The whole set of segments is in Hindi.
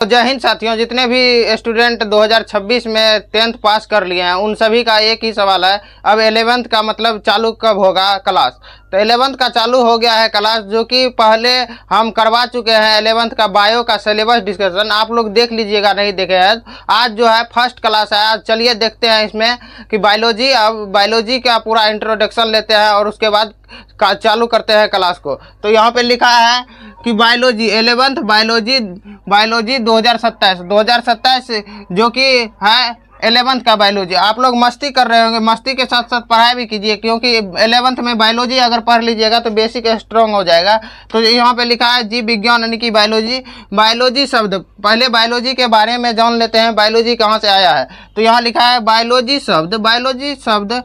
तो जय हिंद साथियों, जितने भी स्टूडेंट 2026 में 10th पास कर लिए हैं उन सभी का एक ही सवाल है। अब 11th का मतलब चालू कब होगा क्लास। तो 11th का चालू हो गया है क्लास, जो कि पहले हम करवा चुके हैं 11th का बायो का सिलेबस डिस्कशन। आप लोग देख लीजिएगा, नहीं देखे हैं। आज जो है फर्स्ट क्लास है। आज चलिए देखते हैं इसमें कि बायोलॉजी, अब बायोलॉजी का पूरा इंट्रोडक्शन लेते हैं और उसके बाद चालू करते हैं क्लास को। तो यहाँ पे लिखा है कि बायोलॉजी 11th बायोलॉजी 2027 जो कि है 11th का बायोलॉजी। आप लोग मस्ती कर रहे होंगे, मस्ती के साथ साथ पढ़ाई भी कीजिए, क्योंकि 11th में बायोलॉजी अगर पढ़ लीजिएगा तो बेसिक स्ट्रॉन्ग हो जाएगा। तो यहाँ पे लिखा है जीव विज्ञान यानी कि बायोलॉजी शब्द। पहले बायोलॉजी के बारे में जान लेते हैं, बायोलॉजी कहाँ से आया है। तो यहाँ लिखा है बायोलॉजी शब्द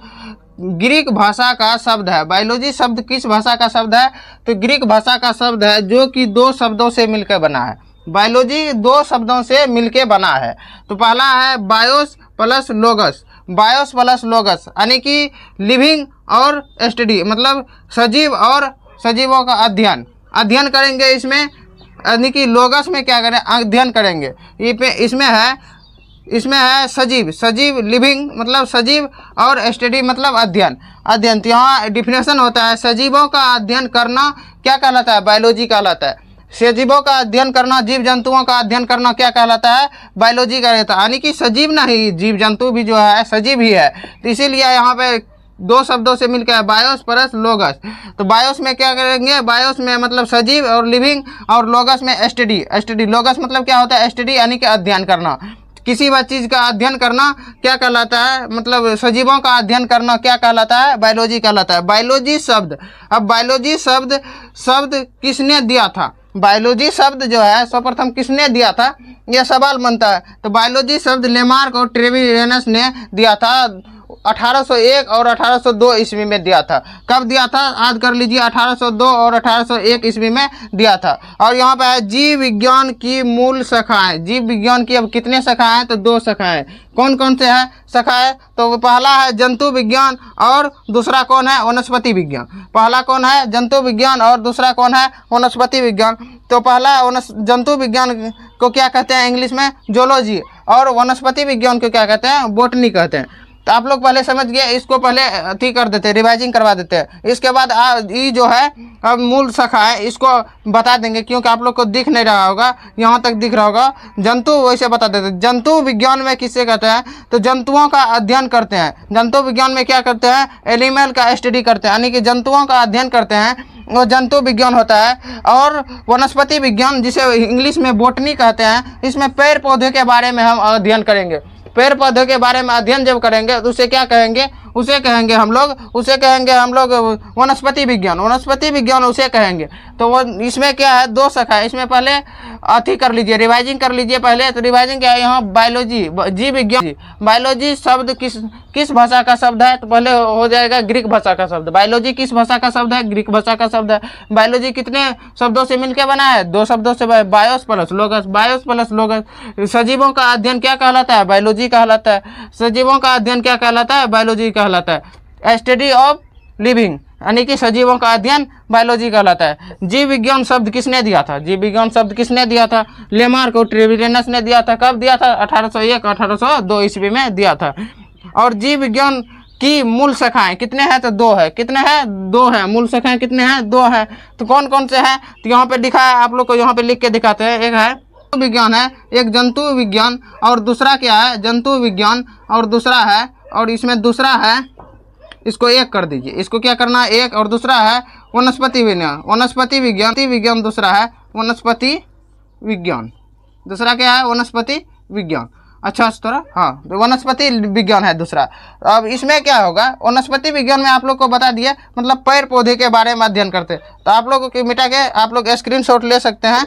ग्रीक भाषा का शब्द है। बायोलॉजी शब्द किस भाषा का शब्द है? तो ग्रीक भाषा का शब्द है, जो कि दो शब्दों से मिलकर बना है। बायोलॉजी दो शब्दों से मिलकर बना है। तो पहला है बायोस प्लस लोगस यानी कि लिविंग और स्टडी, मतलब सजीव और सजीवों का अध्ययन करेंगे इसमें, यानी कि लोगस में क्या करें, अध्ययन करेंगे। इसमें है सजीव लिविंग मतलब सजीव, और स्टडी मतलब अध्ययन। तो यहाँ डिफिनेशन होता है, सजीवों का अध्ययन करना क्या कहलाता है? बायोलॉजी कहलाता है। सजीवों का अध्ययन करना, जीव जंतुओं का अध्ययन करना क्या कहलाता है? बायोलॉजी कहलाता है। यानी कि सजीव नहीं, जीव जंतु भी जो है सजीव ही है। तो इसीलिए यहाँ पे दो शब्दों से मिलकर बायोस प्लस लोगस। तो बायोस में क्या करेंगे? बायोस में मतलब सजीव और लिविंग, और लोगस में स्टडी। लोगस मतलब क्या होता है? स्टडी यानी कि अध्ययन करना। किसी भी चीज़ का अध्ययन करना क्या कहलाता है? मतलब सजीवों का अध्ययन करना क्या कहलाता है? बायोलॉजी कहलाता है। बायोलॉजी शब्द, अब बायोलॉजी शब्द किसने दिया था? बायोलॉजी शब्द जो है सर्वप्रथम किसने दिया था, यह सवाल बनता है। तो बायोलॉजी शब्द लेमार्क और ट्रेविरेनस ने दिया था 1801 और 1802 ईस्वी में दिया था। कब दिया था? याद कर लीजिए, 1802 और 1801 ईस्वी में दिया था। और यहाँ पे है जीव विज्ञान की मूल शाखाएं। जीव विज्ञान की अब कितने शाखाएं हैं? तो दो शाखाएं। कौन कौन से हैं शाखाएं? तो पहला है जंतु विज्ञान और दूसरा कौन है? वनस्पति विज्ञान। पहला कौन है? जंतु विज्ञान और दूसरा कौन है? वनस्पति विज्ञान। तो पहला जंतु विज्ञान को क्या कहते हैं इंग्लिश में? जूलॉजी। और वनस्पति विज्ञान को क्या कहते हैं? बॉटनी कहते हैं। तो आप लोग पहले समझ गए, इसको पहले अथी कर देते हैं, रिवाइजिंग करवा देते हैं। इसके बाद ये जो है अब मूल शाखा है, इसको बता देंगे, क्योंकि आप लोग को दिख नहीं रहा होगा, यहाँ तक दिख रहा होगा। जंतु वैसे बता देते हैं। जंतु विज्ञान में किससे कहते हैं? तो जंतुओं का अध्ययन करते हैं। जंतु विज्ञान में क्या करते हैं? एनिमल का स्टडी करते हैं, यानी कि जंतुओं का अध्ययन करते हैं, वो जंतु विज्ञान होता है। और वनस्पति विज्ञान, जिसे इंग्लिश में बॉटनी कहते हैं, इसमें पेड़ पौधे के बारे में हम अध्ययन करेंगे। पेड़ पौधे के बारे में अध्ययन जब करेंगे तो उसे क्या कहेंगे? उसे कहेंगे हम लोग वनस्पति विज्ञान उसे कहेंगे। तो वो इसमें क्या है? दो शाखा है। इसमें पहले अथी कर लीजिए, रिवाइजिंग कर लीजिए पहले। तो रिवाइजिंग क्या है? यहाँ बायोलॉजी, जीव विज्ञान। बायोलॉजी शब्द किस भाषा का शब्द है? तो पहले हो जाएगा ग्रीक भाषा का शब्द। बायोलॉजी किस भाषा का शब्द है? ग्रीक भाषा का शब्द है। बायोलॉजी कितने शब्दों से मिलकर बना है? दो शब्दों से, बायोस प्लस लोगस। सजीवों का अध्ययन क्या कहलाता है? बायोलॉजी कहलाता है। सजीवों का अध्ययन क्या कहलाता है? बायोलॉजी कहलाता है। स्टडी ऑफ लिविंग यानी कि सजीवों का अध्ययन बायोलॉजी कहलाता है। जीव विज्ञान शब्द किसने दिया था? जीव विज्ञान शब्द किसने दिया था? लेमार्क और ट्रेविरेनस ने दिया था। कब दिया था? 1801 1802 ईस्वी में दिया था। और जीव विज्ञान की मूल शाखाएं कितने हैं? तो दो है। कितने हैं? दो है। मूल शाखाएं कितने हैं? दो है। तो कौन कौन से हैं? तो यहाँ पे लिखा है, आप लोग को यहाँ पे लिख के दिखाते हैं। एक है विज्ञान है, एक जंतु विज्ञान, और दूसरा क्या है? जंतु विज्ञान, और दूसरा है, और इसमें दूसरा है, इसको एक कर दीजिए। इसको क्या करना है? एक। और दूसरा है वनस्पति विज्ञान दूसरा है वनस्पति विज्ञान। दूसरा क्या है? वनस्पति विज्ञान। अच्छा थोड़ा, हाँ, तो वनस्पति विज्ञान है दूसरा। अब इसमें क्या होगा? वनस्पति विज्ञान में आप लोग को बता दिए, मतलब पेड़ पौधे के बारे में अध्ययन करते। तो आप लोगों को मिटा के आप लोग स्क्रीनशॉट ले सकते हैं।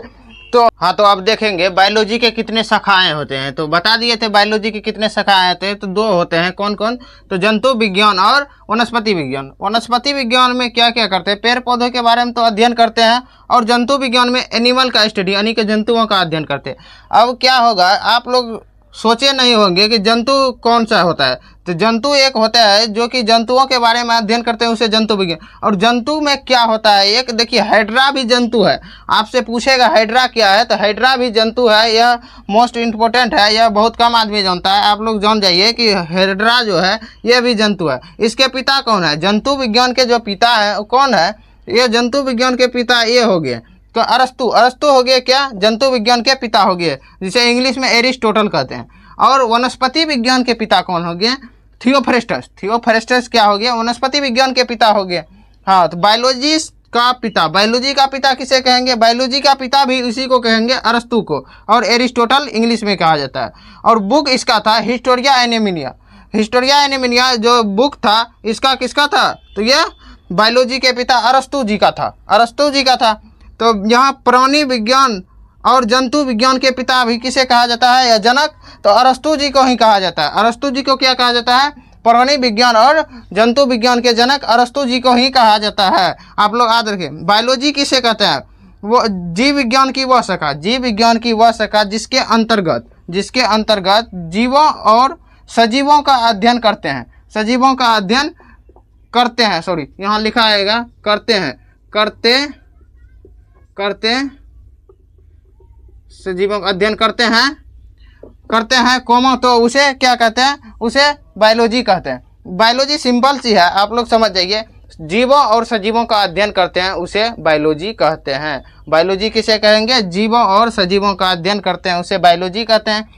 तो हाँ, तो अब देखेंगे बायोलॉजी के कितने शाखाएं होते हैं। तो बता दिए थे बायोलॉजी के कितने शाखाएं होते हैं। तो दो होते हैं। कौन कौन? तो जंतु विज्ञान और वनस्पति विज्ञान। वनस्पति विज्ञान में क्या क्या करते हैं? पेड़ पौधे के बारे में तो अध्ययन करते हैं। और जंतु विज्ञान में एनिमल का स्टडी यानी कि जंतुओं का अध्ययन करते हैं। अब क्या होगा, आप लोग सोचे नहीं होंगे कि जंतु कौन सा होता है। तो जंतु एक होता है जो कि जंतुओं के बारे में अध्ययन करते हैं, उसे जंतु विज्ञान। और जंतु में क्या होता है, एक देखिए हाइड्रा भी जंतु है। आपसे पूछेगा हाइड्रा क्या है, तो हाइड्रा भी जंतु है। यह मोस्ट इम्पोर्टेंट है, यह बहुत कम आदमी जानता है। आप लोग जान जाइए कि हाइड्रा जो है यह भी जंतु है। इसके पिता कौन है, जंतु विज्ञान के जो पिता है वो कौन है, ये जंतु विज्ञान के पिता ये हो गए तो अरस्तु। अरस्तु हो गए क्या, जंतु विज्ञान के पिता हो गए, जिसे इंग्लिश में एरिस्टोटल कहते हैं। और वनस्पति विज्ञान के पिता कौन हो गए, थियोफ्रेस्टस। थियोफ्रेस्टस क्या हो गया, वनस्पति विज्ञान के पिता हो गए। हाँ, तो बायोलॉजी का पिता, बायोलॉजी का पिता किसे कहेंगे, बायोलॉजी का पिता भी इसी को कहेंगे, अरस्तु को। और एरिस्टोटल इंग्लिश में कहा जाता है। और बुक इसका था हिस्टोरिया एनिमिनिया। हिस्टोरिया एनिमिनिया जो बुक था इसका किसका था, तो यह बायोलॉजी के पिता अरस्तु जी का था, अरस्तु जी का था। तो यहाँ प्राणी विज्ञान और जंतु विज्ञान के पिता भी किसे कहा जाता है, या जनक, तो अरस्तु जी को ही कहा जाता है। अरस्तु जी को क्या कहा जाता है, प्राणी विज्ञान और जंतु विज्ञान के जनक अरस्तु जी को ही कहा जाता है। आप लोग याद रखें। बायोलॉजी किसे कहते हैं, वो जीव विज्ञान की वह शाखा, जीव विज्ञान की वह शाखा जिसके अंतर्गत जीवों और सजीवों का अध्ययन करते हैं, सजीवों का अध्ययन करते हैं, सॉरी यहाँ लिखा आएगा करते हैं, करते सजीवों का अध्ययन करते हैं कोमा, तो उसे क्या कहते हैं, उसे बायोलॉजी कहते हैं। बायोलॉजी सिंपल सी है, आप लोग समझ जाइए। जीवों और सजीवों का अध्ययन करते हैं उसे बायोलॉजी कहते हैं। बायोलॉजी किसे कहेंगे, जीवों और सजीवों का अध्ययन करते हैं उसे बायोलॉजी कहते हैं।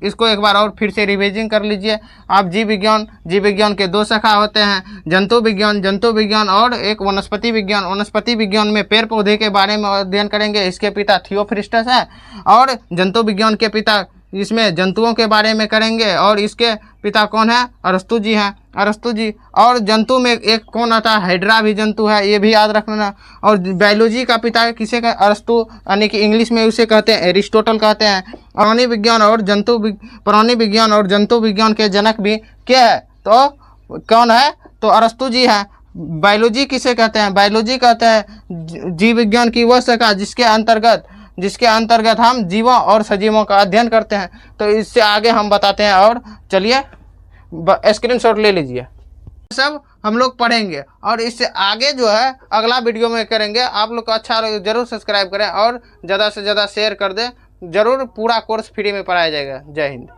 इसको एक बार और फिर से रिवीजन कर लीजिए आप। जीव विज्ञान के दो शाखा होते हैं, जंतु विज्ञान और एक वनस्पति विज्ञान। वनस्पति विज्ञान में पेड़ पौधे के बारे में अध्ययन करेंगे, इसके पिता थियोफ्रिस्टस है। और जंतु विज्ञान के पिता इसमें जंतुओं के बारे में करेंगे, और इसके पिता कौन है, अरस्तु जी हैं, अरस्तु जी। और जंतु में एक कौन आता है, हाइड्रा भी जंतु है, ये भी याद रखना। और बायोलॉजी का पिता किसे का, अरस्तु, यानी कि इंग्लिश में उसे कहते हैं एरिस्टोटल कहते हैं। प्राणी विज्ञान और जंतु विज्ञान के जनक भी क्या है, तो कौन है, तो अरस्तु जी है। बायोलॉजी किसे कहते हैं, बायोलॉजी कहते हैं जीव विज्ञान की वह शाखा जिसके अंतर्गत हम जीवों और सजीवों का अध्ययन करते हैं। तो इससे आगे हम बताते हैं, और चलिए स्क्रीनशॉट ले लीजिए। सब हम लोग पढ़ेंगे और इससे आगे जो है अगला वीडियो में करेंगे। आप लोग को अच्छा लगे जरूर सब्सक्राइब करें और ज़्यादा से ज़्यादा शेयर कर दें। जरूर पूरा कोर्स फ्री में पढ़ाया जाएगा। जय हिंद।